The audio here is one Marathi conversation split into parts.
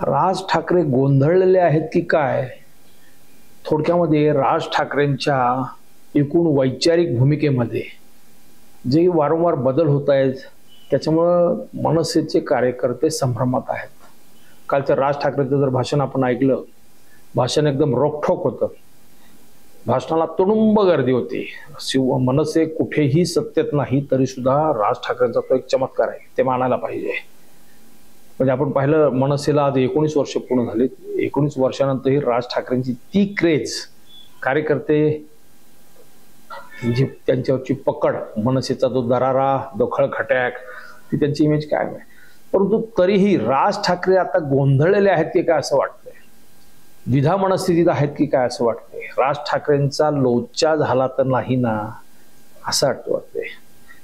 राज ठाकरे गोंधळलेले आहेत की काय? थोडक्यामध्ये राज ठाकरेंच्या एकूण वैचारिक भूमिकेमध्ये जे वारंवार बदल होत आहेत त्याच्यामुळं मनसेचे कार्यकर्ते संभ्रमात आहेत. कालचं राज ठाकरेंचं जर भाषण आपण ऐकलं, भाषण एकदम रोखठोक होतं. भाषणाला तुडुंब गर्दी होती. मनसे कुठेही सत्तेत नाही तरी सुद्धा राज ठाकरेंचा तो एक चमत्कार आहे, ते मानायला पाहिजे. म्हणजे आपण पाहिलं, मनसेला आज 19 वर्ष पूर्ण झाली. 19 वर्षानंतरही राज ठाकरेंची ती क्रेज, कार्यकर्ते जी त्यांच्यावरची पकड, मनसेचा जो दरारा, जो खळखट्याक, ती त्यांची इमेज काय आहे. परंतु तरीही राज ठाकरे आता गोंधळलेले आहेत की काय असं वाटतंय, द्विधा मनस्थितीत आहेत की काय असं वाटतंय. राज ठाकरेंचा लोचा झाला तर नाही ना असं वाटतंय.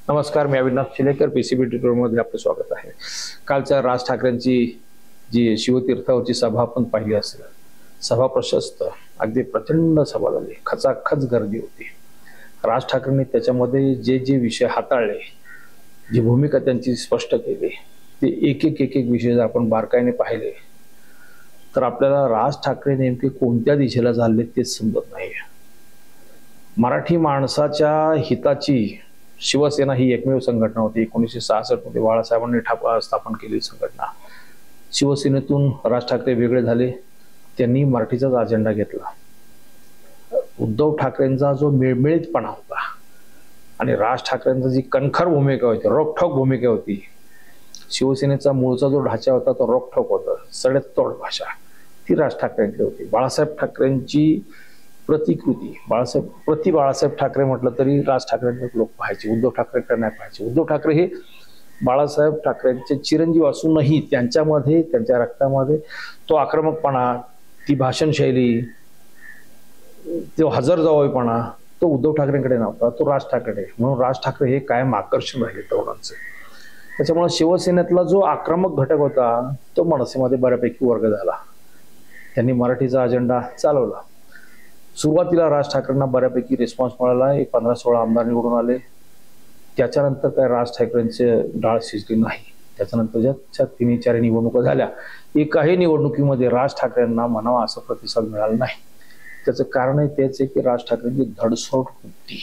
नमस्कार, मी अविनाश चिलेकर, पीसीबी ट्युटोरियलमध्ये आपलं स्वागत आहे. कालच्या राज ठाकरेंची जी शिवतीर्थावरची सभा आपण पाहिली असेल, सभा प्रशस्त, अगदी प्रचंड सभा झाली, खचाखच गर्दी होती. राज ठाकरेंनी त्याच्यामध्ये जे जे विषय हाताळले, जी भूमिका त्यांची स्पष्ट केली, ते एक एक विषय जर आपण बारकाईने पाहिले तर आपल्याला राज ठाकरे नेमके कोणत्या दिशेला चालले तेच समजत नाही. मराठी माणसाच्या हिताची शिवसेना ही एकमेव संघटना होती. 1966 मध्ये बाळासाहेबांनी स्थापन केलेली संघटना. शिवसेनेतून राज ठाकरे वेगळे झाले, त्यांनी मराठीचाच अजेंडा घेतला. उद्धव ठाकरेंचा जो मिळमिळीतपणा होता आणि राज ठाकरेंचा जी कणखर भूमिका होती, रोखठोक भूमिका होती, शिवसेनेचा मूळचा जो ढाचा होता तो रोखठोक होता, सडेतोड भाषा, ती राज ठाकरेंची होती. बाळासाहेब ठाकरेंची प्रतिकृती, बाळासाहेब ठाकरे म्हटलं तरी राज ठाकरेंचे लोक पाहायचे, उद्धव ठाकरेंकडे नाही पाहायचे. उद्धव ठाकरे हे बाळासाहेब ठाकरेंचे चिरंजीव असूनही त्यांच्यामध्ये, त्यांच्या रक्तामध्ये तो आक्रमकपणा, ती भाषण शैली, तो हजरजबाबीपणा, तो उद्धव ठाकरेंकडे नव्हता, तो राज ठाकरे. म्हणून राज ठाकरे हे कायम आकर्षण राहिले तरुणांचे. त्याच्यामुळे शिवसेनेतला जो आक्रमक घटक होता तो मनसेमध्ये बऱ्यापैकी वर्ग झाला. त्यांनी मराठीचा अजेंडा चालवला. सुरुवातीला राज ठाकरेंना बऱ्यापैकी रिस्पॉन्स मिळाला, 15-16 आमदार निवडून आले. त्याच्यानंतर काय राज ठाकरेंचे डाळ शिजली नाही. त्याच्यानंतर ज्या 3-4 निवडणुका झाल्या, एकाही निवडणुकीमध्ये राज ठाकरेंना म्हणावा असं प्रतिसाद मिळाला नाही. त्याचं कारणही तेच आहे की राज ठाकरेंची धडसोड होती,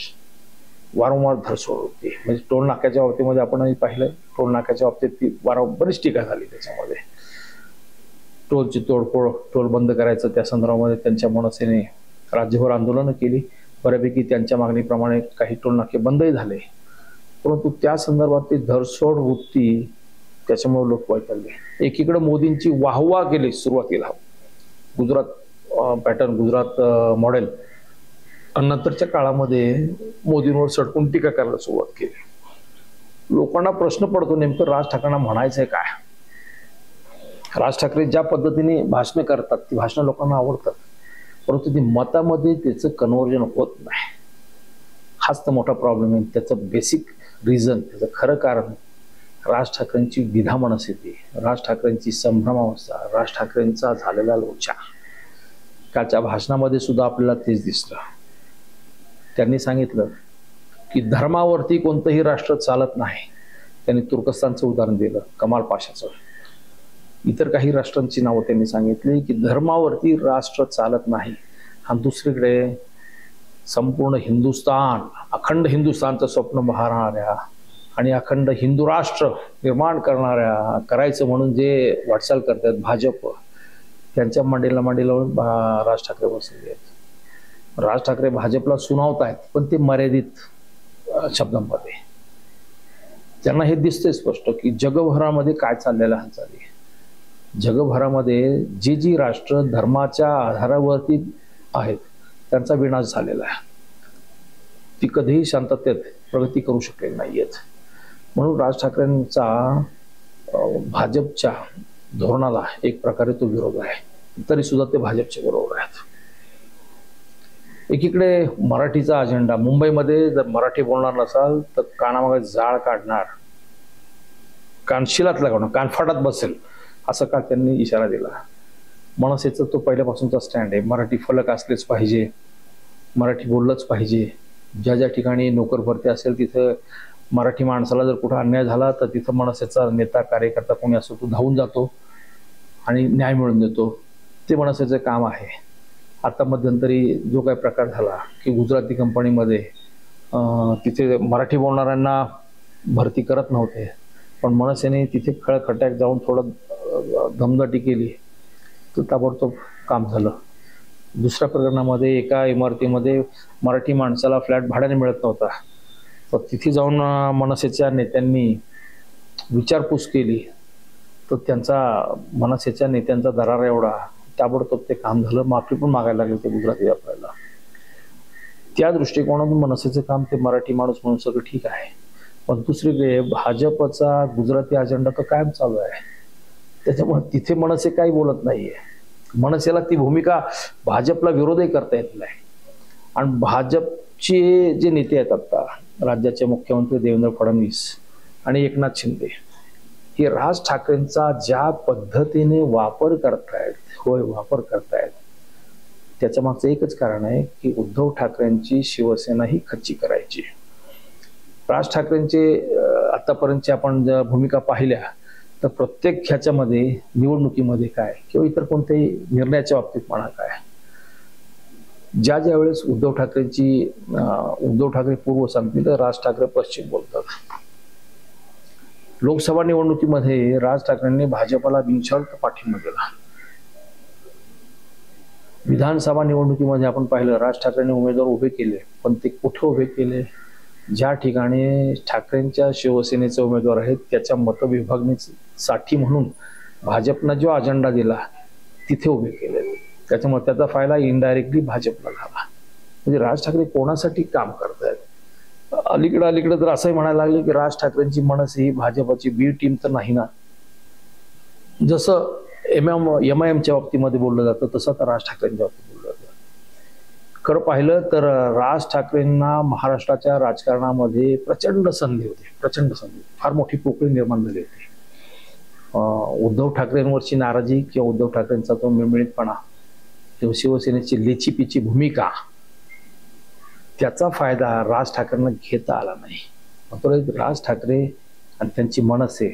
वारंवार धडसोड होती. म्हणजे टोल नाक्याच्या बाबतीमध्ये आपण पाहिलं, टोल नाक्याच्या बाबतीत ती बरीच टीका झाली. त्याच्यामध्ये टोलची तोडफोड, टोल बंद करायचं, त्या संदर्भामध्ये त्यांच्या मनसेने राज्यभर आंदोलनं केली. बऱ्यापैकी त्यांच्या मागणीप्रमाणे काही टोल नाके बंदही झाले. परंतु त्या संदर्भात ती धडसोड वृत्ती, त्याच्यामुळे लोक वैतागले. एकीकडे मोदींची वाहवा केली सुरुवातीला, गुजरात पॅटर्न, गुजरात मॉडेल, आणि नंतरच्या काळामध्ये मोदींवर सटकून टीका करायला सुरुवात केली. लोकांना प्रश्न पडतो, नेमकं राज ठाकरेंना म्हणायचंय काय? राज ठाकरे ज्या पद्धतीने भाषणं करतात, ती भाषणं लोकांना आवडतात, परंतु ती मतामध्ये त्याचं कन्व्हर्जन होत नाही. हाच तर मोठा प्रॉब्लेम आहे. त्याचं बेसिक रिझन, त्याचं खरं कारण राज ठाकरेंची द्विधा मनस्थिती, राज ठाकरेंची संभ्रमावस्था, राज ठाकरेंचा झालेला लोचा. कालच्या भाषणामध्ये सुद्धा आपल्याला तेच दिसलं. त्यांनी सांगितलं की धर्मावरती कोणतंही राष्ट्र चालत नाही. त्यांनी तुर्कस्तानचं उदाहरण दिलं, कमाल पाशाचं. इतर काही राष्ट्रांची नावं त्यांनी सांगितली की धर्मावरती राष्ट्र चालत नाही. आणि दुसरीकडे संपूर्ण हिंदुस्थान, अखंड हिंदुस्थानचं स्वप्न पाहणाऱ्या आणि अखंड हिंदू राष्ट्र निर्माण करायचं म्हणून जे वाटचाल करतात भाजप, त्यांच्या मांडीला लावून राज ठाकरे बसलेले आहेत. राज ठाकरे भाजपला सुनावत आहेत, पण ते मर्यादित शब्दांमध्ये. त्यांना हे दिसतंय स्पष्ट की जगभरामध्ये काय चाललेलं हालचाली. जगभरामध्ये जी राष्ट्र धर्माच्या आधारावरती आहेत त्यांचा विनाश झालेला आहे. ती कधीही शांततेत प्रगती करू शकलेली नाहीयेत. म्हणून राज ठाकरेंचा भाजपच्या धोरणाला एक प्रकारे तो विरोध आहे, तरी सुद्धा ते भाजपच्या बरोबर आहेत. एकीकडे मराठीचा अजेंडा, मुंबईमध्ये जर मराठी बोलणार नसाल तर कानामागे जाळ काढणार, कानशिलात लागवणार, कानफाटात बसेल, असं का त्यांनी इशारा दिला. मनसेचा तो पहिल्यापासूनचा स्टँड आहे, मराठी फलक असलेच पाहिजे, मराठी बोललंच पाहिजे. ज्या ठिकाणी नोकर भरती असेल तिथं मराठी माणसाला जर कुठं अन्याय झाला तर तिथं मनसेचा नेता, कार्यकर्ता कोणी असो तो धावून जातो आणि न्याय मिळवून देतो, ते मनसेचं काम आहे. आता मध्यंतरी जो काही प्रकार झाला की गुजराती कंपनीमध्ये तिथे मराठी बोलणाऱ्यांना भरती करत नव्हते, पण मनसेने तिथे खळखट्याक जाऊन थोडं दमदाटी केली तर ताबडतोब काम झालं. दुसऱ्या प्रकरणामध्ये एका इमारतीमध्ये मराठी माणसाला फ्लॅट भाड्याने मिळत नव्हता, तर तिथे जाऊन मनसेच्या नेत्यांनी विचारपूस केली तर त्यांचा मनसेच्या नेत्यांचा दरारा एवढा, ताबडतोब ते काम झालं. माफी पण मागायला लागली ते गुजराती व्यापाऱ्याला. त्या दृष्टिकोनातून मनसेचं काम ते मराठी माणूस म्हणून सगळं ठीक आहे, पण दुसरीकडे भाजपचा गुजराती अजेंडा तर कायम चालू आहे. त्याच्यामुळे तिथे मनसे काही बोलत नाहीये. मनसेला ती भूमिका भाजपला विरोधही करता येत नाही. आणि भाजपचे जे नेते आहेत आता, राज्याचे मुख्यमंत्री देवेंद्र फडणवीस आणि एकनाथ शिंदे, हे राज ठाकरेंचा ज्या पद्धतीने वापर करतायत, वापर करतायत, त्याच्या मागचं एकच कारण आहे की उद्धव ठाकरेंची शिवसेना ही खच्ची करायची. राज ठाकरेंचे आतापर्यंतची आपण जर भूमिका पाहिल्या तर प्रत्येक ह्याच्यामध्ये, निवडणुकीमध्ये काय किंवा इतर कोणत्याही निर्णयाच्या बाबतीत म्हणा काय, ज्या वेळेस उद्धव ठाकरे पूर्व सांगतील तर राज ठाकरे पश्चिम बोलतात. लोकसभा निवडणुकीमध्ये राज ठाकरेंनी भाजपला बिनशर्त पाठिंबा दिला. विधानसभा निवडणुकीमध्ये आपण पाहिलं राज ठाकरेंनी उमेदवार उभे केले, पण ते कुठे उभे केले? ज्या ठिकाणी ठाकरेंच्या शिवसेनेचे उमेदवार आहेत त्याच्या मतविभागणीसाठी म्हणून भाजपनं जो अजेंडा दिला तिथे उभे केले. त्याच्यामुळे त्याचा फायदा इनडायरेक्टली भाजपला झाला. म्हणजे राज ठाकरे कोणासाठी काम करतायत? अलीकडे तर असंही म्हणायला लागले की राज ठाकरेंची मनसे ही भाजपची बी टीम तर नाही ना. जसं MIMच्या बाबतीमध्ये बोललं जातं तसं आता राज ठाकरेंच्या बाबतीत बोललं जातं. खरं पाहिलं तर राज ठाकरेंना महाराष्ट्राच्या राजकारणामध्ये प्रचंड संधी होती, प्रचंड संधी, फार मोठी पोकळी निर्माण झाली होती. उद्धव ठाकरेंवरची नाराजी किंवा उद्धव ठाकरेंचा तो मिळमिळीतपणा किंवा शिवसेनेची लेचीपीची भूमिका, त्याचा फायदा राज ठाकरेंना घेता आला नाही. मात्र राज ठाकरे आणि त्यांची मनसे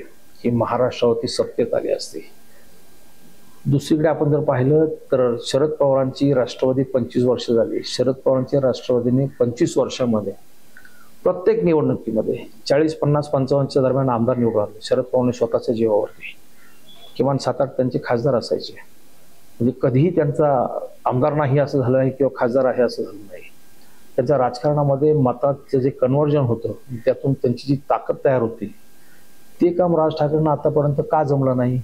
ही महाराष्ट्रावरती सत्तेत आली असते. दुसरीकडे आपण जर पाहिलं तर शरद पवारांची राष्ट्रवादी 25 वर्ष झाली. शरद पवारांच्या राष्ट्रवादीने 25 वर्षामध्ये प्रत्येक निवडणुकीमध्ये 40, 50, 55च्या दरम्यान आमदार निवडून आले. शरद पवारांनी स्वतःच्या जीवावरती किमान 7-8 त्यांचे खासदार असायचे. म्हणजे कधीही त्यांचा आमदार नाही असं झालं नाही किंवा खासदार आहे असं झालं नाही. त्यांच्या राजकारणामध्ये मताचं जे कन्व्हर्जन होतं त्यातून त्यांची जी ताकद तयार होती, ते काम राज ठाकरेंना आतापर्यंत का जमलं नाही?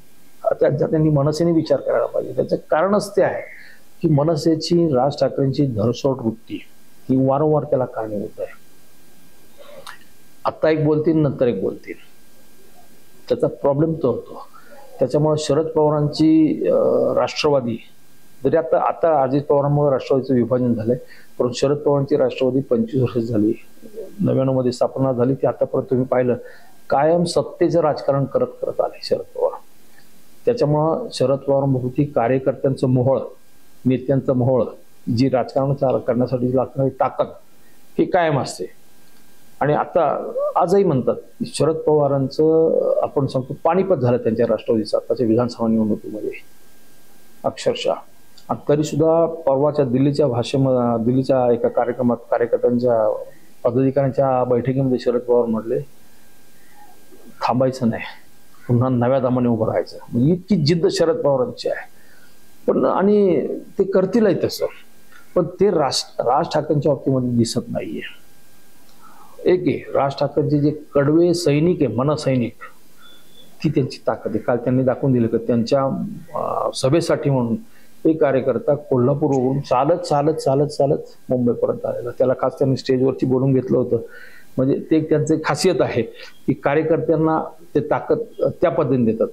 त्यांनी मनसेने विचार करायला पाहिजे. त्याचं कारणच ते आहे की मनसेची राज ठाकरेंची धरसोड वृत्ती ही वारंवार त्याला कारणीभूत आहे. आता एक बोलतील नंतर एक बोलतील, त्याचा प्रॉब्लेम तो होतो. त्याच्यामुळे शरद पवारांची राष्ट्रवादी जरी आता अजित पवारांमुळे राष्ट्रवादीचं विभाजन झालंय, परंतु शरद पवारांची राष्ट्रवादी 25 वर्ष झाली, 99 मध्ये स्थापना झाली. ती आतापर्यंत तुम्ही पाहिलं कायम सत्तेचं राजकारण करत आले शरद पवार. त्याच्यामुळं शरद पवारांभोवती कार्यकर्त्यांचं मोहळ, नेत्यांचं मोहळ, जी राजकारण करण्यासाठी लागणारी ताकद ही कायम असते. आणि आता आजही म्हणतात शरद पवारांचं, आपण सांगतो पाणीपत झालं त्यांच्या राष्ट्रवादीचं आताच्या विधानसभा निवडणुकीमध्ये अक्षरशः. तरी सुद्धा परवाच्या दिल्लीच्या एका कार्यक्रमात कार्यकर्त्यांच्या पदाधिकाऱ्यांच्या बैठकीमध्ये शरद पवार म्हटले थांबायचं नाही, पुन्हा नव्या दमाने उभं राहायचं. म्हणजे इतकी जिद्द शरद पवारांची आहे. पण आणि ते करतीलही तसं, पण ते राज ठाकरेंच्या बाबतीमध्ये दिसत नाहीये. एक आहे राज ठाकरेंचे जे कडवे सैनिक आहे, मनसैनिक, ती त्यांची ताकद आहे. काल त्यांनी दाखवून दिलं की त्यांच्या सभेसाठी म्हणून एक कार्यकर्ता कोल्हापूरवरून चालत चालत चालत चालत मुंबईपर्यंत आलेला. त्याला खास त्यांनी स्टेजवरती बोलून घेतलं होतं. म्हणजे ते त्यांचे खासियत आहे की कार्यकर्त्यांना ते ताकद त्या पद्धतीने देतात.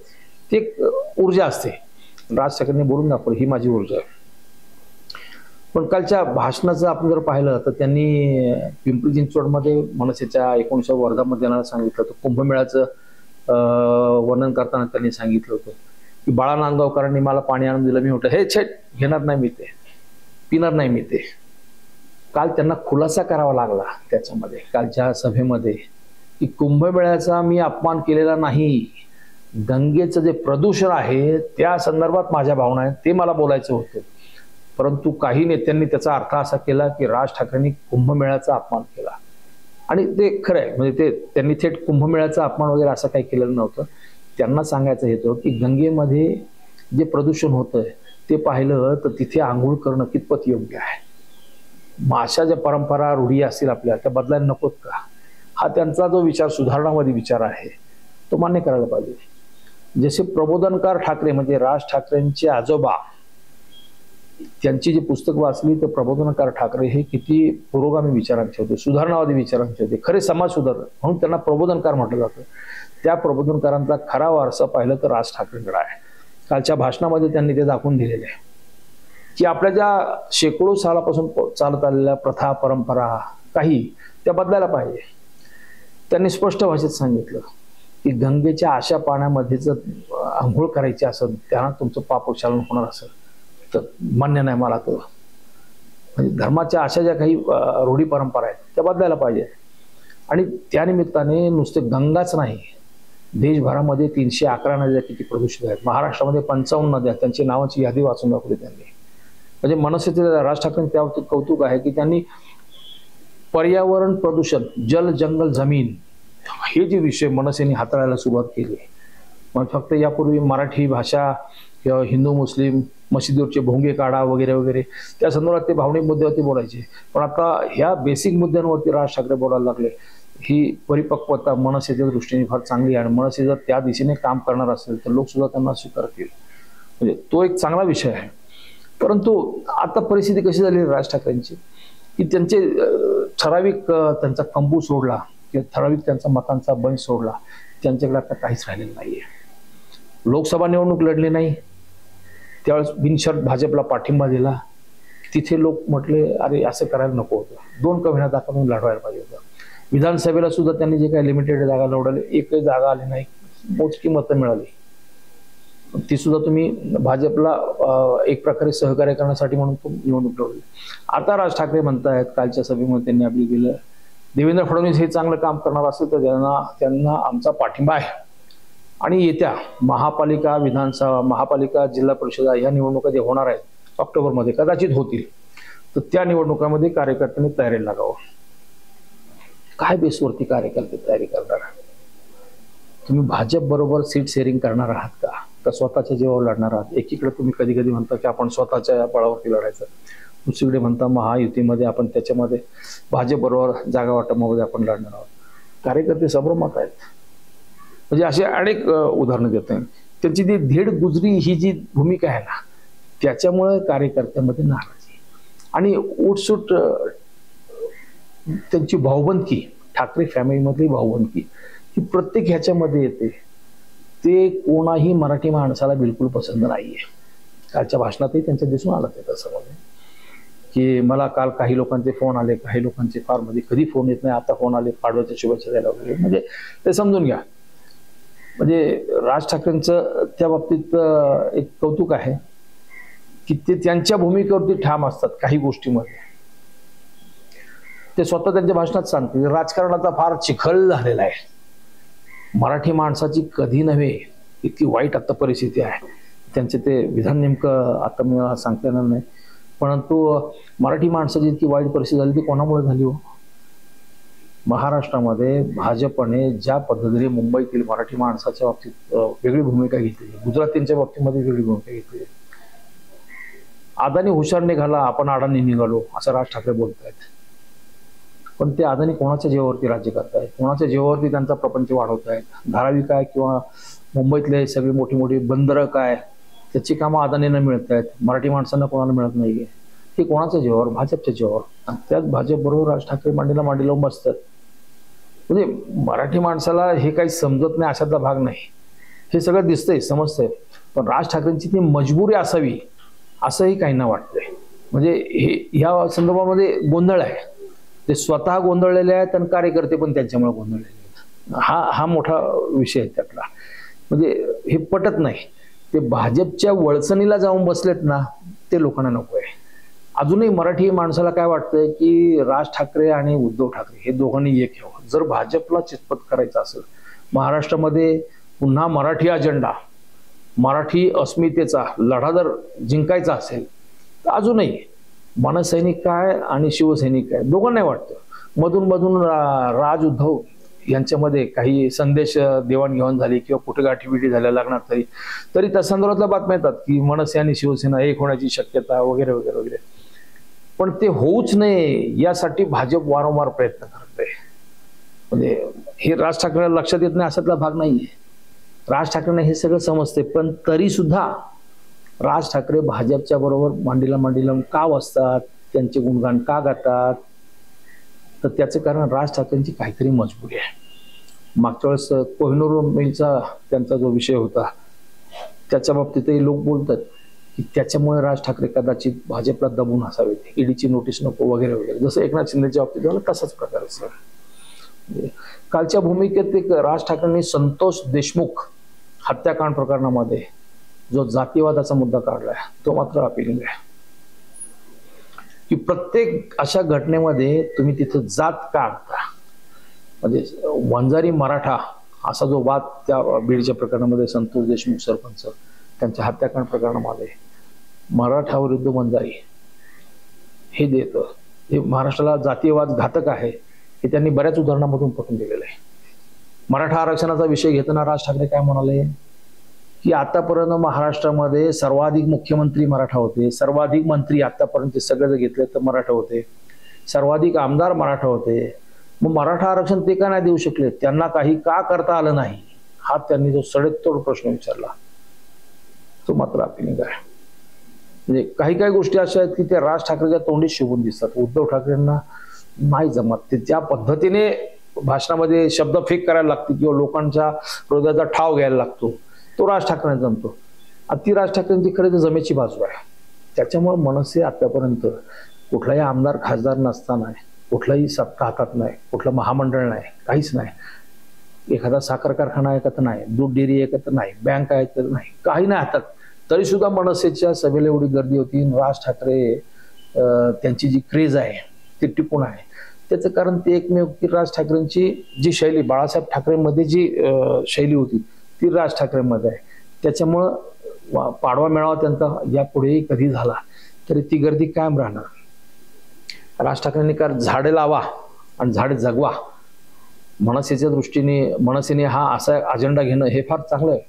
ते एक ऊर्जा असते. राज ठाकरेंनी बोलून दाखवलं ही माझी ऊर्जा आहे. पण कालच्या भाषणाचं आपण जर पाहिलं तर त्यांनी पिंपरी चिंचवडमध्ये मनसेच्या 19व्या वर्धापन दिनाला सांगितलं होतं. कुंभमेळ्याचं वर्णन करताना त्यांनी सांगितलं होतं की बाळा नांदगावकरांनी मला पाणी आणून दिलं. मी म्हटलं हे छेट घेणार नाही मी ते, पिणार नाही मी ते. काल त्यांना खुलासा करावा लागला त्याच्यामध्ये कालच्या सभेमध्ये की कुंभमेळ्याचा मी अपमान केलेला नाही, गंगेचं जे प्रदूषण आहे त्या संदर्भात माझ्या भावना आहेत, ते मला बोलायचं होतं. परंतु काही नेत्यांनी त्याचा अर्थ असा केला की राज ठाकरेंनी कुंभमेळ्याचा अपमान केला. आणि ते खरं आहे, म्हणजे ते त्यांनी थेट कुंभमेळ्याचा अपमान वगैरे असं काही केलेलं नव्हतं. त्यांना सांगायचं हेतु की गंगेमध्ये जे प्रदूषण होतंय ते पाहिलं तर तिथे आंघोळ करणं कितपत योग्य आहे. अशा ज्या परंपरा रूढी असतील आपल्या त्या बदलायला नकोत का, हा त्यांचा जो विचार सुधारणावादी विचार आहे तो मान्य करायला पाहिजे. जसे प्रबोधनकार ठाकरे म्हणजे राज ठाकरेंचे आजोबा, त्यांची जी पुस्तक वाचली तर प्रबोधनकार ठाकरे हे किती पुरोगामी विचारांचे होते, सुधारणावादी विचारांचे होते, खरे समाज सुधारक म्हणून त्यांना प्रबोधनकार म्हटलं जातं. त्या प्रबोधनकारांचा खरा वारसा पाहिलं तर राज ठाकरेंकडे आहे. कालच्या भाषणामध्ये त्यांनी ते दाखवून दिलेले आहे की आपल्या ज्या शेकडो सालापासून चालत आलेल्या प्रथा परंपरा काही त्या बदलायला पाहिजे. त्यांनी स्पष्ट भाषेत सांगितलं की गंगेच्या अशा पाण्यामध्ये जर आंघोळ करायची असेल, त्यांना तुमचं पापोच्चारण होणार असेल तर मान्य नाही मला. तो म्हणजे धर्माच्या अशा ज्या काही रूढी परंपरा आहेत त्या बदलायला पाहिजे. आणि त्यानिमित्ताने नुसते गंगाच नाही, देशभरामध्ये 311 नद्या किती प्रदूषित आहेत, महाराष्ट्रामध्ये 55 नद्या, त्यांची नावाची यादी वाचून दाखवली त्यांनी. म्हणजे मनसेचे राज ठाकरे त्या बाबतीत कौतुक आहे की त्यांनी पर्यावरण प्रदूषण, जल जंगल जमीन हे जे विषय मनसेने हाताळायला सुरुवात केली. मग फक्त यापूर्वी मराठी भाषा किंवा हिंदू मुस्लिम मशिदीवरचे भोंगे काढा वगैरे वगैरे त्या संदर्भात ते भावनिक मुद्द्यावरती बोलायचे, पण आता ह्या बेसिक मुद्द्यांवरती राज ठाकरे बोलायला लागले. ही परिपक्वता मनसेच्या दृष्टीने फार चांगली आहे आणि मनसे जर त्या दिशेने काम करणार असेल तर लोक सुद्धा त्यांना स्वीकारतील. म्हणजे तो एक चांगला विषय आहे. परंतु आता परिस्थिती कशी झाली राज ठाकरेंची की त्यांचे ठराविक त्यांचा कंबू सोडला किंवा ठराविक त्यांचा मतांचा बंच सोडला, त्यांच्याकडे आता काहीच राहिलेलं नाहीये. लोकसभा निवडणूक लढली नाही त्यावेळेस बिनशर्त भाजपला पाठिंबा दिला. तिथे लोक म्हटले अरे असं करायला नको होतं, 2 कव्हेण्या दाखवून लढवायला पाहिजे होतं. विधानसभेला सुद्धा त्यांनी जे काही लिमिटेड जागा लढवले, एकही जागा आली नाही, मोजकी मतं मिळाली. ती सुद्धा तुम्ही भाजपला एक प्रकारे सहकार्य करण्यासाठी म्हणून निवडणूक लढवली. आता राज ठाकरे म्हणतायत, कालच्या सभेमध्ये त्यांनी आपली केलं, देवेंद्र फडणवीस हे चांगलं काम करणार असेल तर त्यांना आमचा पाठिंबा आहे. आणि येत्या महापालिका विधानसभा, महापालिका जिल्हा परिषदा ह्या निवडणुका जे होणार आहेत ऑक्टोबरमध्ये कदाचित होतील, तर त्या निवडणुकांमध्ये कार्यकर्त्यांनी तयारीला लागावं. काय बेसवरती कार्यकर्ते तयारी करणार? तुम्ही भाजप बरोबर सीट शेअरिंग करणार आहात का स्वतःच्या जीवावर लढणार आहात? एकीकडे तुम्ही कधी कधी म्हणता की आपण स्वतःच्या बळावरती लढायचं, दुसरीकडे म्हणता महायुतीमध्ये आपण त्याच्यामध्ये भाजप बरोबर जागा वाटपामध्ये आपण लढणार आहोत. कार्यकर्ते संभ्रमात आहेत. म्हणजे असे अनेक उदाहरणं देत आहेत. त्यांची ती धीड गुजरी ही जी भूमिका आहे ना, त्याच्यामुळे कार्यकर्त्यांमध्ये नाराजी आणि उठसूट त्यांची भाऊबंदकी, ठाकरे फॅमिलीमधली भाऊबंदकी ही प्रत्येक ह्याच्यामध्ये येते. ते कोणाही मराठी माणसाला बिलकुल पसंत नाहीये. कालच्या भाषणातही त्यांच्या दिसून आलं ते तसं मध्ये की मला काल काही लोकांचे फोन आले, काही लोकांचे फार मध्ये कधी फोन येत नाही, आता फोन आले पाडव्याच्या शुभेच्छा द्यायला वगैरे. म्हणजे ते समजून घ्या. म्हणजे राज ठाकरेंचं त्या बाबतीत एक कौतुक आहे की ते त्यांच्या भूमिकेवरती ठाम असतात. काही गोष्टीमध्ये ते स्वतः त्यांच्या भाषणात सांगतील राजकारणाचा फार चिखल झालेला आहे, मराठी माणसाची कधी नव्हे इतकी वाईट आता परिस्थिती आहे. त्यांचे ते विधान नेमकं आता मला सांगता येणार नाही, परंतु मराठी माणसाची इतकी वाईट परिस्थिती झाली ती कोणामुळे झाली हो? महाराष्ट्रामध्ये भाजपने ज्या पद्धतीने मुंबईतील मराठी माणसाच्या बाबतीत वेगळी भूमिका घेतली, गुजरातींच्या बाबतीमध्ये वेगळी भूमिका घेतली. अदानी हुशार निघाला, आपण अडाणी निघालो असं राज ठाकरे बोलतायत. पण ते अदानी कोणाच्या जीवावरती राज्य करतायत, कोणाच्या जीवावरती त्यांचा प्रपंच वाढवतायत? धारावी काय किंवा मुंबईतले सगळी मोठी मोठी बंदरं काय, त्याची कामं अदानींना मिळत आहेत, मराठी माणसांना कोणाला मिळत नाहीये. हे कोणाच्या जीवावर? भाजपच्या जीवावर. आणि त्याच भाजप बरोबर राज ठाकरे मांडीला मांडी लावून बसतात. म्हणजे मराठी माणसाला हे काही समजत नाही अशातला भाग नाही, हे सगळं दिसतंय समजतंय. पण राज ठाकरेंची ती मजबुरी असावी असंही काहींना वाटतंय. म्हणजे हे ह्या संदर्भामध्ये गोंधळ आहे. ते स्वतः गोंधळलेले आहेत आणि कार्यकर्ते पण त्यांच्यामुळे गोंधळलेले आहेत. हा मोठा विषय आहे त्यातला. म्हणजे हे पटत नाही. ते भाजपच्या वळसणीला जाऊन बसलेत ना, ते लोकांना नको आहे. अजूनही मराठी माणसाला काय वाटतंय की राज ठाकरे आणि उद्धव ठाकरे हे दोघांनी एक व्हावं. जर भाजपला चितपत करायचं असेल, महाराष्ट्रामध्ये पुन्हा मराठी अजेंडा, मराठी अस्मितेचा लढा जर जिंकायचा असेल तर अजूनही मनसैनिक काय आणि शिवसैनिक काय दोघांनाही वाटतं मधून मधून राज उद्धव यांच्यामध्ये काही संदेश देवाणघेवाण झाली किंवा कुठे गाठीबिठी झाल्या लागणार तरी त्या संदर्भातल्या बातम्या येतात की मनसे आणि शिवसेना एक होण्याची शक्यता वगैरे वगैरे वगैरे. पण ते होऊच नये यासाठी भाजप वारंवार प्रयत्न करते. म्हणजे हे राज ठाकरेला लक्षात येत नाही असातला भाग नाहीये. राज ठाकरेंना हे सगळं समजते, पण तरी सुद्धा राज ठाकरे भाजपच्या बरोबर मांडीला मांडी लावून का बसतात, त्यांचे गुणगान का गातात, तर त्याचं कारण राज ठाकरेंची काहीतरी मजबुरी आहे. मागच्या वेळेस कोहिनूर मिलचा त्यांचा जो विषय होता त्याच्या बाबतीतही लोक बोलतात की त्याच्यामुळे राज ठाकरे कदाचित भाजपला दबून असावेत, ईडीची नोटीस नको वगैरे वगैरे. जसं एकनाथ शिंदेच्या बाबतीत झालं तसाच प्रकार असेल. कालच्या भूमिकेत एक राज ठाकरेंनी संतोष देशमुख हत्याकांड प्रकरणामध्ये जो जातीवादाचा मुद्दा काढलाय तो मात्र अपिलिंग आहे की प्रत्येक अशा घटनेमध्ये तुम्ही तिथं जात का आणता. म्हणजे वंजारी मराठा असा जो वाद त्या बीडच्या प्रकरणामध्ये संतोष देशमुख सरपंच त्यांच्या हत्याकांड प्रकरणामध्ये मराठा विरुद्ध वंजारी हे देतं, हे महाराष्ट्राला जातीयवाद घातक आहे हे त्यांनी बऱ्याच उदाहरणामधून पटवून दिलेलं आहे. मराठा आरक्षणाचा विषय घेताना राज ठाकरे काय म्हणाले की आतापर्यंत महाराष्ट्रामध्ये सर्वाधिक मुख्यमंत्री मराठा होते, सर्वाधिक मंत्री आतापर्यंत सगळे जर घेतले तर मराठा होते, सर्वाधिक आमदार मराठा होते. मग मराठा आरक्षण ते का नाही देऊ शकले, त्यांना काही का करता आलं नाही, हा त्यांनी जो सडेतोड प्रश्न विचारला तो मात्र अपिलिंग आहे. म्हणजे काही गोष्टी अशा आहेत की त्या राज ठाकरेच्या तोंडी शिवून दिसतात. उद्धव ठाकरेंना नाही जमत. ते ज्या पद्धतीने भाषणामध्ये शब्द फेक करायला लागते किंवा लोकांच्या हृदयाचा ठाव घ्यायला लागतो तो राज ठाकरेंना जमतो. ती राज ठाकरेंची खरं तर जमेची बाजू आहे. त्याच्यामुळे मनसे आतापर्यंत कुठलाही आमदार खासदार नसताना, कुठलाही सत्ता हातात नाही, कुठलं महामंडळ नाही, काहीच नाही, एखादा साखर कारखाना आहे का तर नाही, दूध डेअरी आहे का तर नाही, बँक आहे तर नाही, काही नाही हातात, तरी सुद्धा मनसेच्या सभेला एवढी गर्दी होती. राज ठाकरे त्यांची जी क्रेज आहे ती टिकून आहे. त्याचं कारण ते एकमेव की राज ठाकरेंची जी शैली, बाळासाहेब ठाकरेंमध्ये जी शैली होती ती राज ठाकरेंमध्ये आहे. त्याच्यामुळं पाडवा मेळावा त्यांचा यापुढेही कधी झाला तरी ती गर्दी कायम राहणार. राज ठाकरेंनी कारण झाडे लावा आणि झाडे जगवा मनसेच्या दृष्टीने मनसेने हा असा अजेंडा घेणं हे फार चांगलं आहे.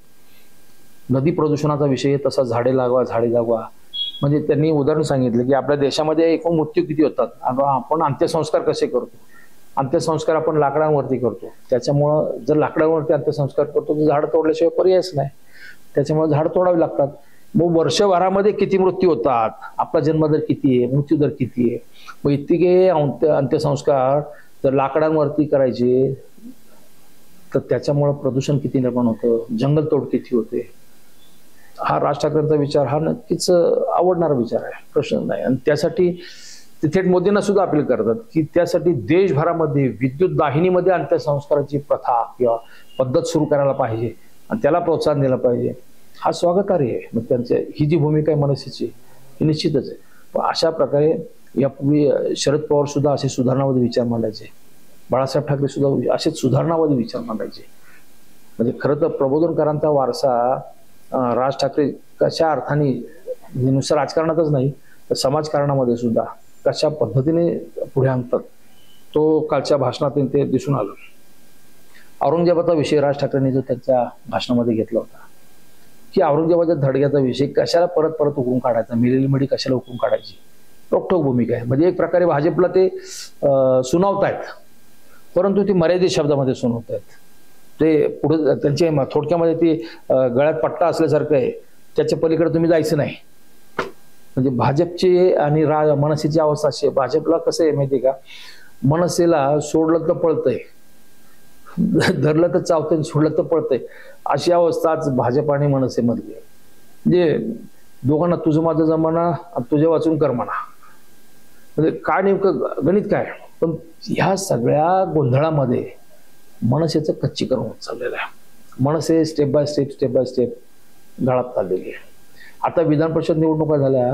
नदी प्रदूषणाचा विषय तसा झाडे लावा झाडे जगवा. म्हणजे त्यांनी उदाहरण सांगितलं की आपल्या देशामध्ये एकूण मृत्यू किती होतात, आपण अंत्यसंस्कार कसे करतो, अंत्यसंस्कार आपण लाकडांवरती करतो. त्याच्यामुळं जर लाकडांवरती अंत्यसंस्कार करतो तर झाड तोडल्याशिवाय पर्यायच नाही. त्याच्यामुळे झाड तोडावी लागतात. मग वर्षभरामध्ये किती मृत्यू होतात, आपला जन्मदर किती आहे, मृत्यूदर किती आहे. मग इतके अंत्यसंस्कार जर लाकडांवरती करायचे तर त्याच्यामुळं प्रदूषण किती निर्माण होतं, जंगलतोड किती होते. हा राज ठाकरेंचा विचार हा नक्कीच आवडणारा विचार आहे, प्रश्न नाही. आणि त्यासाठी ते थेट मोदींना सुद्धा अपील करतात की त्यासाठी देशभरामध्ये विद्युत दाहिनीमध्ये अंत्यसंस्काराची प्रथा किंवा पद्धत सुरू करायला पाहिजे आणि त्याला प्रोत्साहन दिलं पाहिजे. हा स्वागतार्ह आहे. मग त्यांची ही जी भूमिका आहे मनसेची ही निश्चितच आहे. पण अशा प्रकारे यापूर्वी शरद पवार सुद्धा असे सुधारणावादी विचार मांडायचे, बाळासाहेब ठाकरे सुद्धा असेच सुधारणावादी विचार मांडायचे. म्हणजे खरं तर प्रबोधनकारांचा वारसा राज ठाकरे कशा अर्थाने नुसतं राजकारणातच नाही तर समाजकारणामध्ये सुद्धा कशा पद्धतीने पुढे आणतात तो कालच्या भाषणात ते दिसून आलं. औरंगजेबाचा विषय राज ठाकरेंनी जो त्यांच्या भाषणामध्ये घेतला होता की औरंगजेबाच्या धडग्याचा विषय कशाला परत परत उकरून काढायचा, मिलेली मडी कशाला उकरून काढायची, रोखठोक भूमिका आहे. म्हणजे एक प्रकारे भाजपला ते सुनावतायत, परंतु ते मर्यादित शब्दामध्ये सुनावतायत. ते पुढे त्यांचे थोडक्यामध्ये ते गळ्यात पट्टा असल्यासारखं आहे, त्याच्या पलीकडे तुम्ही जायचं नाही. म्हणजे भाजपची आणि मनसेची अवस्था अशी आहे. भाजपला कसं आहे माहिती आहे का, मनसेला सोडलं तर पळतंय, धरलं तर चावतंय, सोडलं तर पळतंय, अशी अवस्था आज भाजप आणि मनसेमधली आहे. म्हणजे दोघांना तुझं माझं जमाना तुझ्या वाचून कर म्हणा. म्हणजे काय नेमकं गणित काय. पण ह्या सगळ्या गोंधळामध्ये मनसेचं कच्चीकरण होत चाललेलं आहे. मनसे स्टेप बाय स्टेप गळात चाललेली आहे. आता विधान परिषद निवडणुका झाल्या,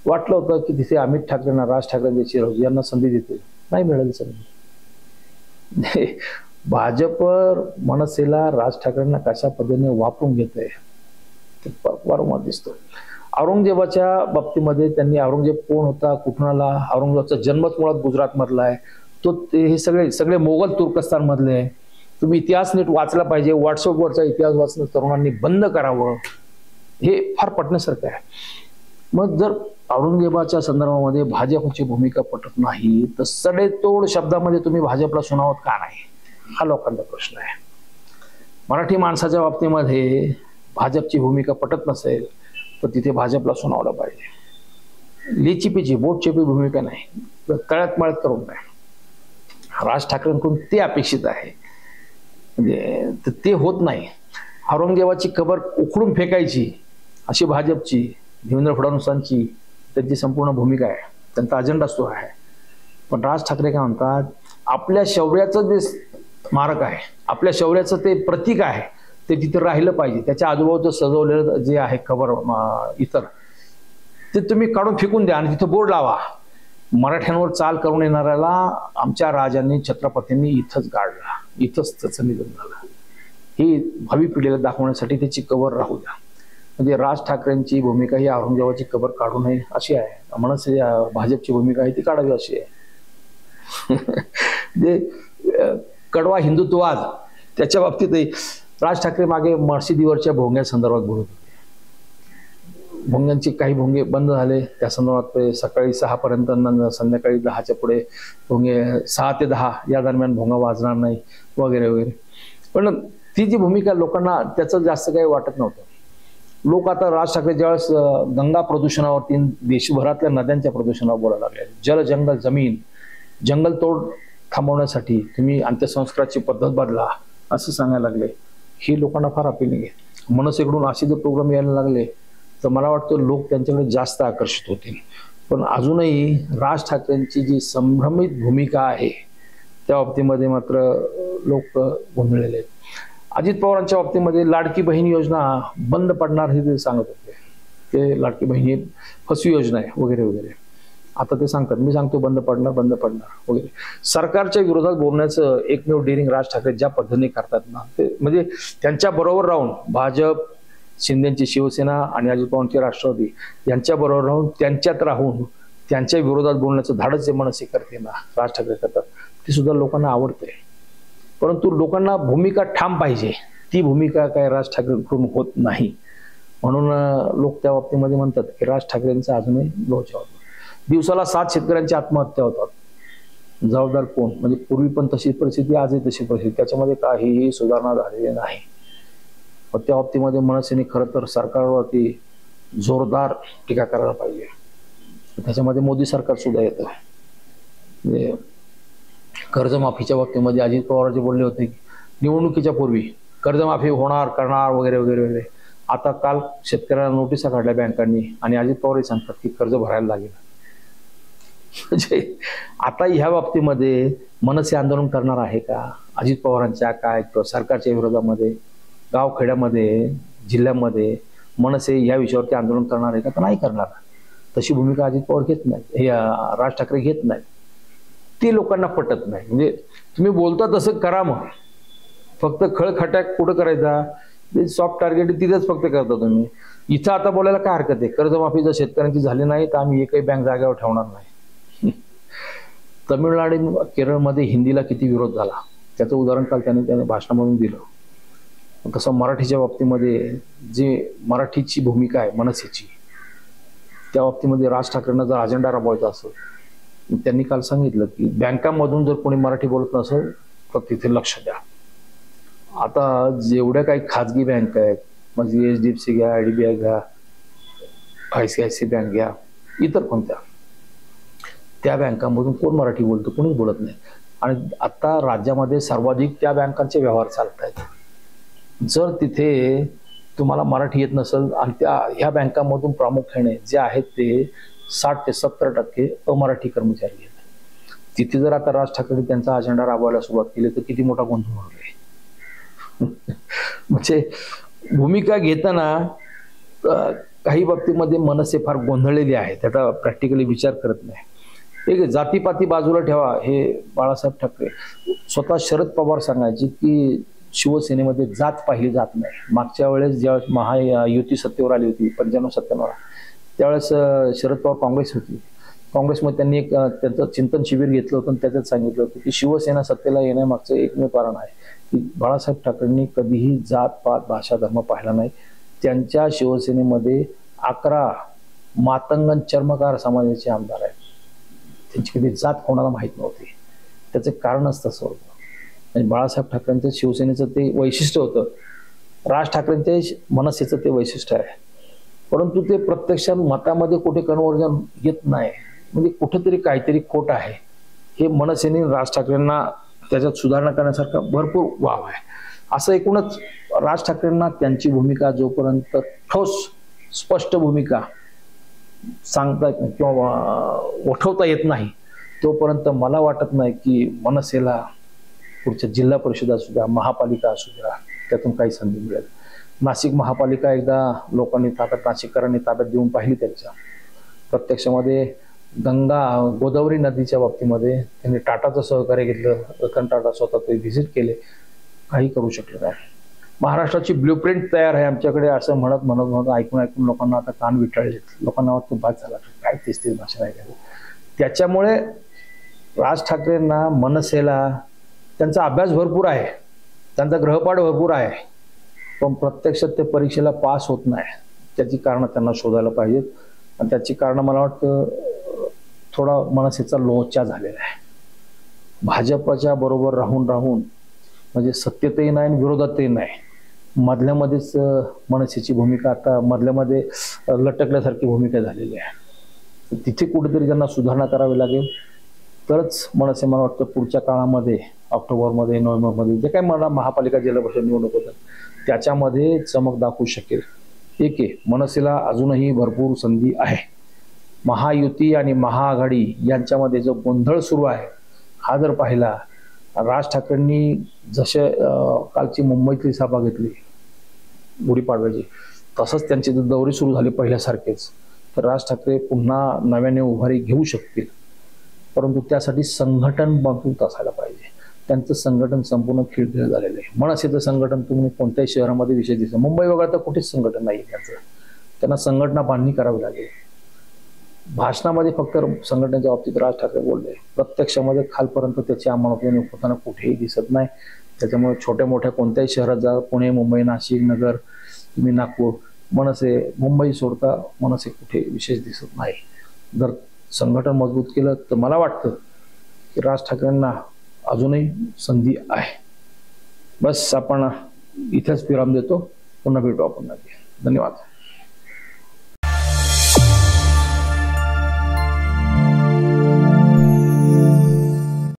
वाटलं होतं की तिथे अमित ठाकरेंना, राज ठाकरे यांना संधी देतील, नाही मिळाली संधी. भाजप मनसेला राज ठाकरेंना कशा पद्धतीने वापरून घेत आहे ते वारंवार दिसतो. औरंगजेबाच्या बाबतीमध्ये त्यांनी औरंगजेब कोण होता, कुठून आला, औरंगजेबाचा जन्मच मुळात गुजरात मधला आहे, तो हे सगळे मोगल तुर्कस्तान मधले आहे. तुम्ही इतिहास नीट वाचला पाहिजे. व्हॉट्सअपवरचा इतिहास वाचणं तरुणांनी बंद करावं, हे फार पटण्यासारखं आहे. मग जर औरंगजेबाच्या संदर्भामध्ये भाजपची भूमिका पटत नाही तर सडेतोड शब्दामध्ये तुम्ही भाजपला सुनावत का नाही, हा लोकांचा प्रश्न आहे. मराठी माणसाच्या बाबतीमध्ये भाजपची भूमिका पटत नसेल तर तिथे भाजपला सुनावलं पाहिजे. लेचीपीची बोटचेपी भूमिका नाही, तळ्यात मळ्यात करून नाही. राज ठाकरेंकडून ते अपेक्षित आहे, म्हणजे ते होत नाही. औरंगजेबाची कबर उखडून फेकायची अशी भाजपची, देवेंद्र फडणवीसांची त्यांची संपूर्ण भूमिका आहे, त्यांचा अजेंडा तो आहे. पण राज ठाकरे काय म्हणतात, आपल्या शौर्याचं जे स्मारक आहे, आपल्या शौर्याचं ते प्रतीक आहे, ते तिथे राहिलं पाहिजे. त्याच्या आजूबाजूचं सजवलेलं जे आहे कबर इतर, ते तुम्ही काढून फेकून द्या आणि तिथे बोर्ड लावा, मराठ्यांवर चाल करून येणाऱ्याला आमच्या राजांनी छत्रपतींनी इथंच गाडला, इथंच त्याचं निधन झालं, ही भावी पिढीला दाखवण्यासाठी त्याची कबर राहू द्या. म्हणजे राज ठाकरेंची भूमिका ही औरंगजेबाची कबर काढू नये अशी आहे, म्हणूनच भाजपची भूमिका आहे ती काढावी अशी आहे. म्हणजे कडवा हिंदुत्ववाद त्याच्या बाबतीतही राज ठाकरे मागे मर्सिडीवरच्या भोंग्या संदर्भात बोलत होते. भोंग्यांची काही भोंगे बंद झाले, त्या संदर्भात सकाळी 6 पर्यंत, संध्याकाळी 10च्या पुढे भोंगे 6 ते 10 या दरम्यान भोंगा वाजणार नाही वगैरे वगैरे. पण ती जी भूमिका लोकांना त्याचं जास्त काही वाटत नव्हतं. लोक आता राज ठाकरे ज्यावेळेस गंगा प्रदूषणावरती, देशभरातल्या नद्यांच्या प्रदूषणावर बोलायला लागले, जल जंगल जमीन, जंगलतोड थांबवण्यासाठी तुम्ही अंत्यसंस्काराची पद्धत बदला असं सांगायला लागले, ही लोकांना फार अपिलिंग आहे. मनसेकडून असे जर प्रोग्राम यायला लागले तर मला वाटतं लोक त्यांच्याकडे जास्त आकर्षित होतील. पण अजूनही राज ठाकरेंची जी संभ्रमित भूमिका आहे त्या बाबतीमध्ये मात्र लोक गोंधळलेले आहेत. अजित पवारांच्या बाबतीमध्ये लाडकी बहीण योजना बंद पडणार हे ते सांगत होते, ते लाडकी बहीण ही फसवी योजना आहे वगैरे वगैरे. आता ते सांगतात, मी सांगतो बंद पडणार वगैरे. सरकारच्या विरोधात बोलण्याचं एकमेव डेअरिंग राज ठाकरे ज्या पद्धतीने करतात ना, ते म्हणजे त्यांच्या बरोबर राहून भाजप, शिंदेची शिवसेना आणि अजित पवारांची राष्ट्रवादी यांच्या बरोबर राहून, त्यांच्यात राहून त्यांच्या विरोधात बोलण्याचं धाडस जे मनसे करते ना, राज ठाकरे करतात, ते सुद्धा लोकांना आवडते. परंतु लोकांना भूमिका ठाम पाहिजे, ती भूमिका काय राज ठाकरेंकडून होत नाही. म्हणून लोक त्या बाबतीमध्ये म्हणतात की राज ठाकरेंचा अजूनही लोचा होतो. दिवसाला 7 शेतकऱ्यांची आत्महत्या होतात, जबाबदार कोण? म्हणजे पूर्वी पण तशी परिस्थिती, आजही तशी परिस्थिती, त्याच्यामध्ये काहीही सुधारणा झालेली नाही. त्या बाबतीमध्ये मनसेने खरं तर सरकारवरती जोरदार टीका करायला पाहिजे. त्याच्यामध्ये मोदी सरकार सुद्धा येतं. म्हणजे कर्जमाफीच्या बाबतीमध्ये अजित पवार जे बोलले होते की निवडणुकीच्या पूर्वी कर्जमाफी होणार, करणार वगैरे वगैरे वगैरे, आता काल शेतकऱ्यांना नोटिसा काढल्या बँकांनी आणि अजित पवारही सांगतात की कर्ज भरायला लागेल. म्हणजे आता ह्या बाबतीमध्ये मनसे आंदोलन करणार आहे का? अजित पवारांच्या काय किंवा सरकारच्या विरोधामध्ये गावखेड्यामध्ये, जिल्ह्यामध्ये मनसे या विषयावरती आंदोलन करणार आहे का? तर नाही करणार. तशी भूमिका अजित पवार घेत नाही, हे राज ठाकरे घेत नाही. ती लोकांना पटत नाही. म्हणजे तुम्ही बोलता तसं करा, मग फक्त खळखटाक कुठं करायचा, सॉफ्ट टार्गेट तिथेच फक्त करता तुम्ही. इथं आता बोलायला काय हरकत आहे? कर्जमाफी जर शेतकऱ्यांची झाली नाही तर आम्ही एकही बँक जागेवर ठेवणार नाही. तमिळनाडू, केरळमध्ये हिंदीला किती विरोध झाला त्याचं उदाहरण काल त्याने भाषणामधून दिलं. तसं मराठीच्या बाबतीमध्ये जे मराठीची भूमिका आहे मनसेची, त्या बाबतीमध्ये राज ठाकरेंना जर अजेंडा राबवायचा असेल, त्यांनी काल सांगितलं की बँकांमधून जर कोणी मराठी बोलत नसेल तर तिथे लक्ष द्या. आता जेवढ्या काही खाजगी बँक आहेत, म्हणजे HDFC घ्या, IDBI घ्या, ICICI बँक घ्या, इतर कोणत्या, त्या बँकांमधून कोण मराठी बोलतो? कोणीच बोलत नाही. आणि आता राज्यामध्ये सर्वाधिक त्या बँकांचे व्यवहार चालत आहेत. जर तिथे तुम्हाला मराठी येत नसेल आणि ह्या बँकांमधून प्रामुख्याने जे आहेत ते 60 ते 70% अमराठी कर्मचारी आहेत, तिथे जर आता राज ठाकरे त्यांचा अजेंडा राबवायला सुरुवात केली तर किती मोठा गोंधळ होईल. म्हणजे भूमिका घेताना काही बाबतीमध्ये मनसे फार गोंधळलेली आहे, त्याचा प्रॅक्टिकली विचार करत नाही. एक जातीपाती बाजूला ठेवा, हे बाळासाहेब ठाकरे स्वतः शरद पवार सांगायचे की शिवसेनेमध्ये जात पाहिली जात नाही. मागच्या वेळेस ज्यावेळेस महायुती सत्तेवर आली होती 95-97, त्यावेळेस शरद पवार काँग्रेस होती. काँग्रेसमध्ये त्यांनी एक त्यांचं चिंतन शिबिर घेतलं होतं आणि त्याच्यात सांगितलं होतं की शिवसेना सत्तेला येण्यामागचं एकमेव कारण आहे की बाळासाहेब ठाकरेंनी कधीही जात पात भाषा धर्म पाहिला नाही. त्यांच्या शिवसेनेमध्ये 11 मातंगन चर्मकार समाजाचे आमदार आहेत. त्यांची कधी जात कोणाला माहीत नव्हती. त्याचे कारणच तसं होतं. आणि बाळासाहेब ठाकरेंचं शिवसेनेचं ते वैशिष्ट्य होतं, राज ठाकरेंच्या मनसेचं ते वैशिष्ट्य आहे. परंतु ते प्रत्यक्षात मतामध्ये कुठे कन्वर्जन येत नाही. म्हणजे कुठेतरी काहीतरी खोट आहे. हे मनसेने राज ठाकरेंना त्याच्यात सुधारणा करण्यासारखा भरपूर वाव आहे. असं एकूणच राज ठाकरेंना त्यांची भूमिका जोपर्यंत ठोस स्पष्ट भूमिका सांगता येत नाही किंवा उठवता येत नाही तोपर्यंत मला वाटत नाही की मनसेला पुढच्या जिल्हा परिषद असू द्या, महापालिका असू द्या, त्यातून काही संधी मिळेल. नाशिक महापालिका एकदा लोकांनी ताब्यात, नाशिककरांनी ताब्यात देऊन पाहिली. त्यांच्या प्रत्यक्षामध्ये गोदावरी नदीच्या बाबतीमध्ये त्यांनी टाटाचं सहकार्य घेतलं. रतन टाटा स्वतः ते व्हिजिट केले, काही करू शकले नाही. महाराष्ट्राची ब्ल्यूप्रिंट तयार आहे आमच्याकडे असं म्हणत ऐकून लोकांना आता कान विटाळले. लोकांना वाटतं बाद झाला, काय 30 भाषण ऐकायला. त्याच्यामुळे राज ठाकरेंना, मनसेला त्यांचा अभ्यास भरपूर आहे, त्यांचा ग्रहपाठ भरपूर आहे, पण प्रत्यक्षात ते परीक्षेला पास होत नाही. त्याची कारणं त्यांना शोधायला पाहिजेत. आणि त्याची कारणं मला वाटतं थोडा मनसेचा लोचा झालेला आहे. भाजपच्या बरोबर राहून म्हणजे सत्तेतही नाही आणि विरोधातही नाही, मधल्यामध्येच मनसेची भूमिका आता मधल्यामध्ये लटकल्यासारखी भूमिका झालेली आहे. तिथे कुठेतरी त्यांना सुधारणा करावी लागेल, तरच मनसे मला वाटतं पुढच्या काळामध्ये ऑक्टोबरमध्ये, नोव्हेंबरमध्ये जे काही मला महापालिका जिल्हा परिषद निवडणूक होतात त्याच्यामध्ये चमक दाखवू शकेल. ठीक आहे, मनसेला अजूनही भरपूर संधी आहे. महायुती आणि महाआघाडी यांच्यामध्ये जो गोंधळ सुरू आहे हा जर पाहिला, राज ठाकरेंनी जसे कालची मुंबईतली सभा घेतली गुढीपाडव्याची, तसंच त्यांची दौरे सुरू झाले पहिल्यासारखेच, तर राज ठाकरे पुन्हा नव्याने उभारी घेऊ शकतील. परंतु त्यासाठी संघटन मजबूत असायला पाहिजे. त्यांचं संघटन संपूर्ण खिळखिळ झालेलं आहे. मनसेचं संघटन तुम्ही कोणत्याही शहरामध्ये विषय दिसतो, मुंबई वगळता तर कुठेच संघटन नाही त्यांचं. त्यांना संघटना बांधणी करावी लागेल. भाषणामध्ये फक्त संघटनेच्या बाबतीत राज ठाकरे बोलले, प्रत्यक्षामध्ये खालपर्यंत त्याची अंमलबजावणी होताना कुठेही दिसत नाही. त्याच्यामुळे छोट्या मोठ्या कोणत्याही शहरात जा, पुणे, मुंबई, नाशिक, नगर, तुम्ही नागपूर, मनसे, मुंबई सोडता मनसे कुठे विशेष दिसत नाही. जर संघटन मजबूत केलं तर मला वाटतं की राज ठाकरेंना अजूनही संधी आहे. बस आपण इथेच विराम देतो. पुन्हा भेटू आपण. धन्यवाद.